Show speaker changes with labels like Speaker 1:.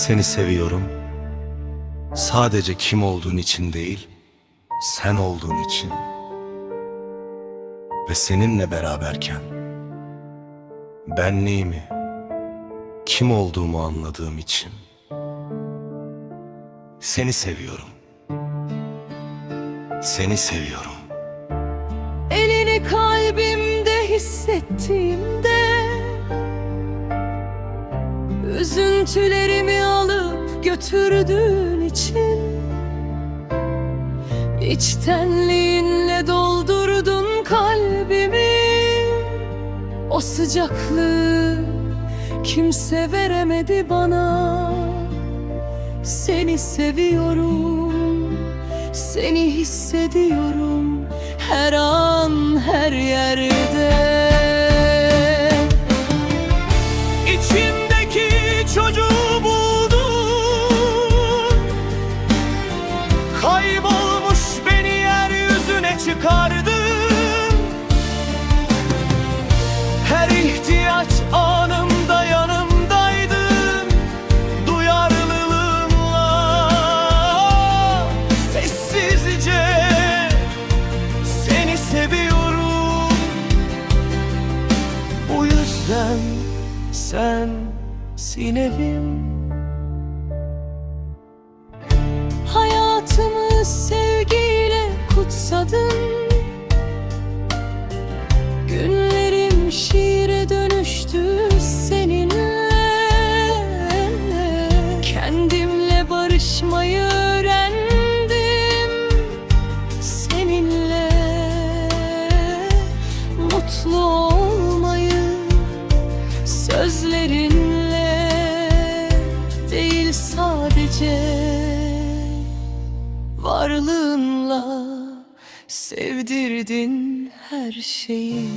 Speaker 1: Seni seviyorum. Sadece kim olduğun için değil, sen olduğun için. Ve seninle beraberken benliğimi, kim olduğumu anladığım için. Seni seviyorum. Seni seviyorum.
Speaker 2: Elini kalbimde hissettiğimde, üzüntülerimi alıp götürdüğün için, içtenliğinle doldurdun kalbimi. O sıcaklığı kimse veremedi bana. Seni seviyorum, seni hissediyorum her an, her yerde. İçimdeki çocuğu buldum, kaybolmuş beni yeryüzüne çıkardın. Her ihtiyaç anımda yanımdaydın, duyarlılığınla. Sessizce seni seviyorum. Bu yüzden sensin evim. Hayatımı sevgiyle kutsadın. Günlerim şiire dönüştü seninle. Kendimle barışmayı öğrendim seninle. Mutlu olmayı sözlerinle değil, sadece varlığınla sevdirdin her şeyi.